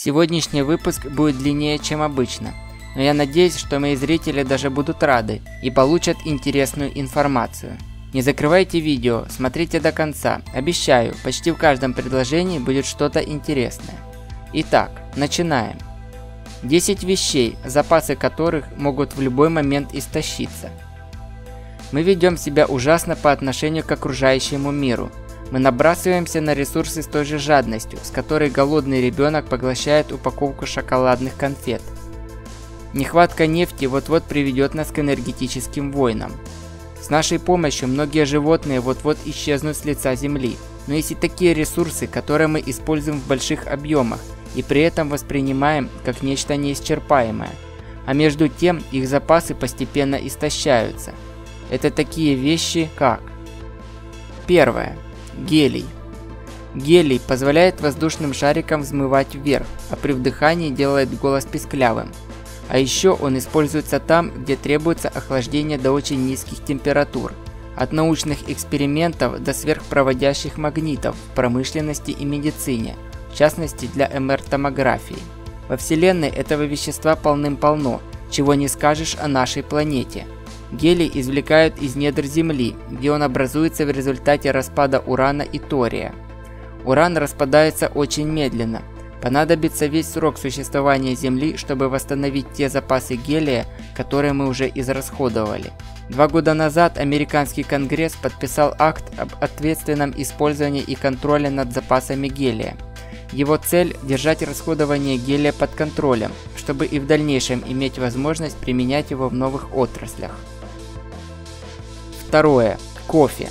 Сегодняшний выпуск будет длиннее, чем обычно, но я надеюсь, что мои зрители даже будут рады и получат интересную информацию. Не закрывайте видео, смотрите до конца. Обещаю, почти в каждом предложении будет что-то интересное. Итак, начинаем. 10 вещей, запасы которых могут в любой момент истощиться. Мы ведем себя ужасно по отношению к окружающему миру. Мы набрасываемся на ресурсы с той же жадностью, с которой голодный ребенок поглощает упаковку шоколадных конфет. Нехватка нефти вот-вот приведет нас к энергетическим войнам. С нашей помощью многие животные вот-вот исчезнут с лица Земли. Но есть и такие ресурсы, которые мы используем в больших объемах и при этом воспринимаем как нечто неисчерпаемое. А между тем их запасы постепенно истощаются. Это такие вещи, как... Первое. Гелий. Гелий позволяет воздушным шарикам взмывать вверх, а при вдыхании делает голос писклявым. А еще он используется там, где требуется охлаждение до очень низких температур. От научных экспериментов до сверхпроводящих магнитов в промышленности и медицине, в частности для МР-томографии. Во Вселенной этого вещества полным-полно, чего не скажешь о нашей планете. Гелий извлекают из недр Земли, где он образуется в результате распада урана и тория. Уран распадается очень медленно. Понадобится весь срок существования Земли, чтобы восстановить те запасы гелия, которые мы уже израсходовали. 2 года назад американский Конгресс подписал акт об ответственном использовании и контроле над запасами гелия. Его цель – держать расходование гелия под контролем, чтобы и в дальнейшем иметь возможность применять его в новых отраслях. Второе. Кофе.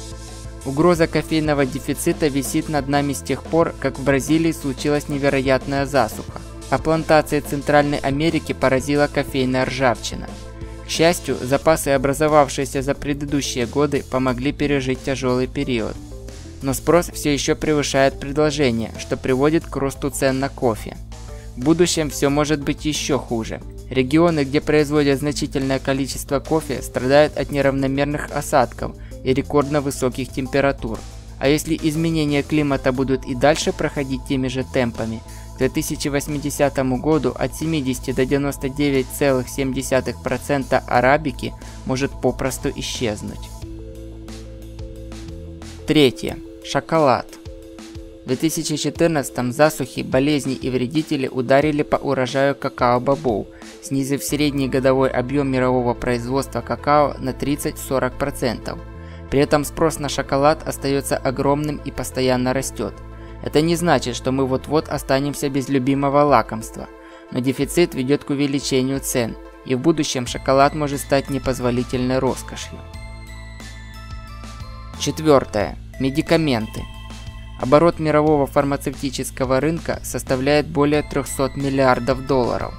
Угроза кофейного дефицита висит над нами с тех пор, как в Бразилии случилась невероятная засуха, а плантации Центральной Америки поразила кофейная ржавчина. К счастью, запасы, образовавшиеся за предыдущие годы, помогли пережить тяжелый период. Но спрос все еще превышает предложение, что приводит к росту цен на кофе. В будущем все может быть еще хуже. Регионы, где производят значительное количество кофе, страдают от неравномерных осадков и рекордно высоких температур. А если изменения климата будут и дальше проходить теми же темпами, к 2080 году от 70 до 99,7% арабики может попросту исчезнуть. Третье. Шоколад. В 2014 засухи, болезни и вредители ударили по урожаю какао-бобов, снизив средний годовой объем мирового производства какао на 30-40%. При этом спрос на шоколад остается огромным и постоянно растет. Это не значит, что мы вот-вот останемся без любимого лакомства, но дефицит ведет к увеличению цен, и в будущем шоколад может стать непозволительной роскошью. Четвертое. Медикаменты. Оборот мирового фармацевтического рынка составляет более 300 миллиардов долларов.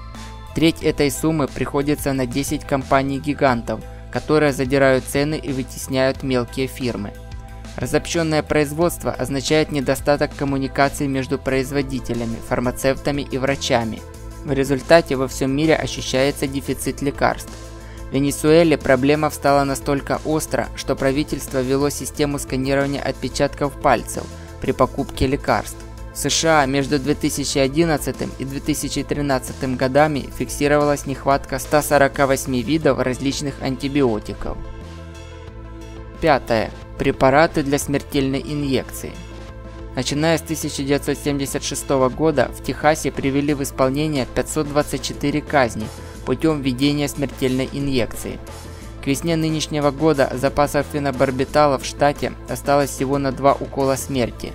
Треть этой суммы приходится на 10 компаний-гигантов, которые задирают цены и вытесняют мелкие фирмы. Разобщенное производство означает недостаток коммуникации между производителями, фармацевтами и врачами. В результате во всем мире ощущается дефицит лекарств. В Венесуэле проблема встала настолько остро, что правительство ввело систему сканирования отпечатков пальцев при покупке лекарств. В США между 2011 и 2013 годами фиксировалась нехватка 148 видов различных антибиотиков. Пятое. Препараты для смертельной инъекции. Начиная с 1976 года в Техасе привели в исполнение 524 казни путем введения смертельной инъекции. К весне нынешнего года запасов фенобарбитала в штате осталось всего на 2 укола смерти,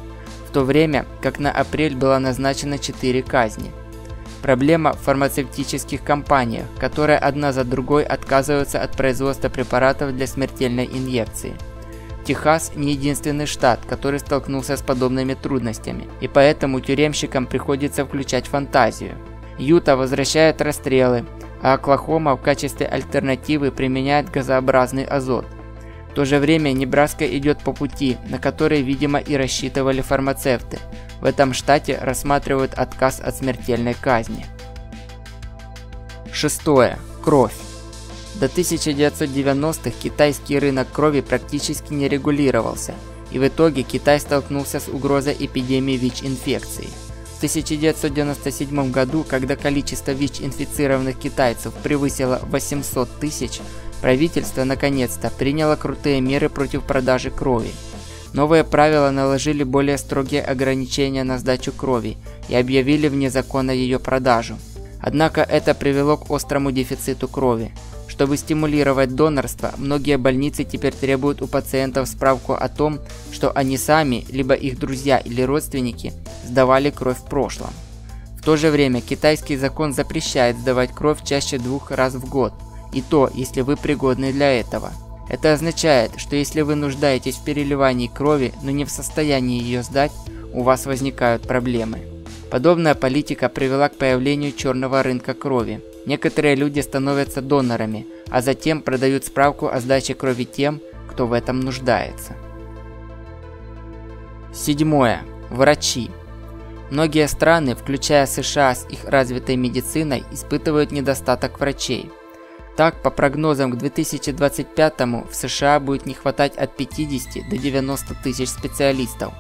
в то время как на апрель было назначено 4 казни. Проблема в фармацевтических компаниях, которые одна за другой отказываются от производства препаратов для смертельной инъекции. Техас не единственный штат, который столкнулся с подобными трудностями, и поэтому тюремщикам приходится включать фантазию. Юта возвращает расстрелы, а Оклахома в качестве альтернативы применяет газообразный азот. В то же время Небраска идет по пути, на который, видимо, и рассчитывали фармацевты. В этом штате рассматривают отказ от смертельной казни. Шестое. Кровь. До 1990-х китайский рынок крови практически не регулировался, и в итоге Китай столкнулся с угрозой эпидемии ВИЧ-инфекции. В 1997 году, когда количество ВИЧ-инфицированных китайцев превысило 800 тысяч, правительство наконец-то приняло крутые меры против продажи крови. Новые правила наложили более строгие ограничения на сдачу крови и объявили вне закона ее продажу. Однако это привело к острому дефициту крови. Чтобы стимулировать донорство, многие больницы теперь требуют у пациентов справку о том, что они сами, либо их друзья или родственники, сдавали кровь в прошлом. В то же время китайский закон запрещает сдавать кровь чаще 2 раз в год, и то, если вы пригодны для этого. Это означает, что если вы нуждаетесь в переливании крови, но не в состоянии ее сдать, у вас возникают проблемы. Подобная политика привела к появлению черного рынка крови. Некоторые люди становятся донорами, а затем продают справку о сдаче крови тем, кто в этом нуждается. 7. Врачи. Многие страны, включая США с их развитой медициной, испытывают недостаток врачей. Так, по прогнозам к 2025 в США будет не хватать от 50 до 90 тысяч специалистов.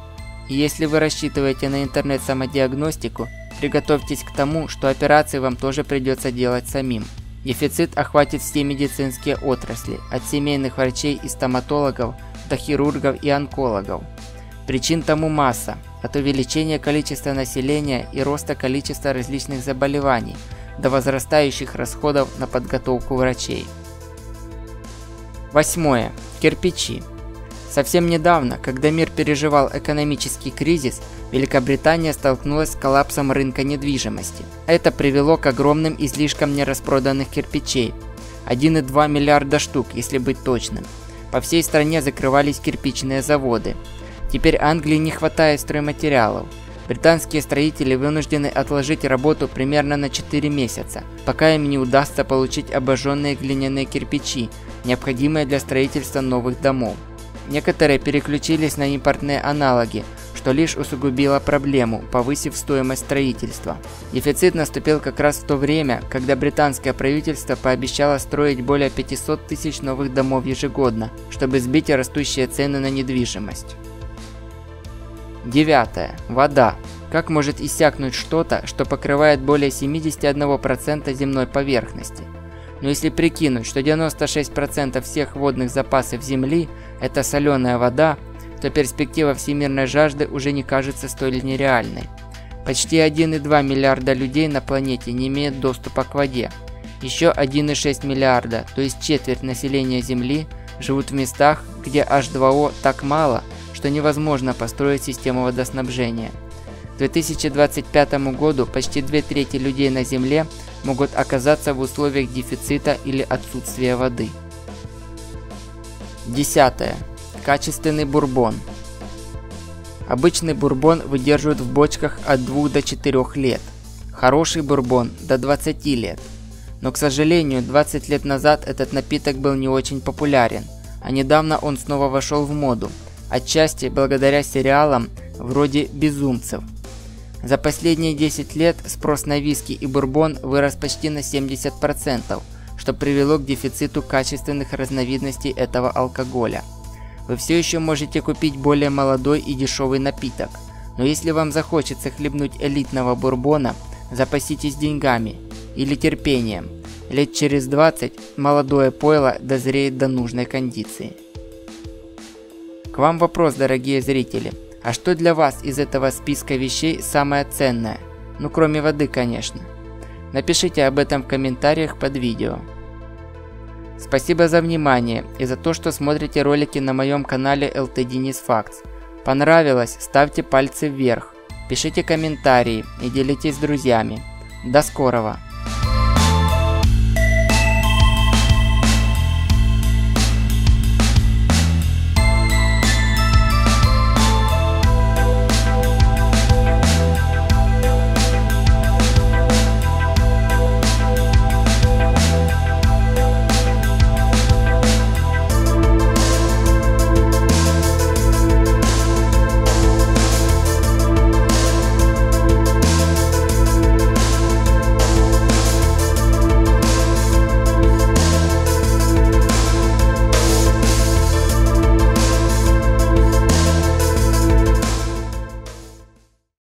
И если вы рассчитываете на интернет-самодиагностику, приготовьтесь к тому, что операции вам тоже придется делать самим. Дефицит охватит все медицинские отрасли, от семейных врачей и стоматологов до хирургов и онкологов. Причин тому масса, от увеличения количества населения и роста количества различных заболеваний, до возрастающих расходов на подготовку врачей. 8. Кирпичи. Совсем недавно, когда мир переживал экономический кризис, Великобритания столкнулась с коллапсом рынка недвижимости. Это привело к огромным излишкам нераспроданных кирпичей. 1,2 миллиарда штук, если быть точным. По всей стране закрывались кирпичные заводы. Теперь Англии не хватает стройматериалов. Британские строители вынуждены отложить работу примерно на 4 месяца, пока им не удастся получить обожженные глиняные кирпичи, необходимые для строительства новых домов. Некоторые переключились на импортные аналоги, что лишь усугубило проблему, повысив стоимость строительства. Дефицит наступил как раз в то время, когда британское правительство пообещало строить более 500 тысяч новых домов ежегодно, чтобы сбить растущие цены на недвижимость. 9. Вода. Как может иссякнуть что-то, что покрывает более 71% земной поверхности? Но если прикинуть, что 96% всех водных запасов Земли – это соленая вода, то перспектива всемирной жажды уже не кажется столь нереальной. Почти 1,2 миллиарда людей на планете не имеют доступа к воде. Еще 1,6 миллиарда, то есть четверть населения Земли, живут в местах, где H2O так мало, что невозможно построить систему водоснабжения. К 2025 году почти 2/3 людей на Земле могут оказаться в условиях дефицита или отсутствия воды. 10. Качественный бурбон. Обычный бурбон выдерживают в бочках от 2 до 4 лет. Хороший бурбон до 20 лет. Но, к сожалению, 20 лет назад этот напиток был не очень популярен, а недавно он снова вошел в моду, отчасти благодаря сериалам вроде «Безумцев». За последние 10 лет спрос на виски и бурбон вырос почти на 70%, что привело к дефициту качественных разновидностей этого алкоголя. Вы все еще можете купить более молодой и дешевый напиток, но если вам захочется хлебнуть элитного бурбона, запаситесь деньгами или терпением. Лет через 20 молодое пойло дозреет до нужной кондиции. К вам вопрос, дорогие зрители. А что для вас из этого списка вещей самое ценное? Ну, кроме воды, конечно. Напишите об этом в комментариях под видео. Спасибо за внимание и за то, что смотрите ролики на моем канале LT Denis Facts. Понравилось? Ставьте пальцы вверх, пишите комментарии и делитесь с друзьями. До скорого!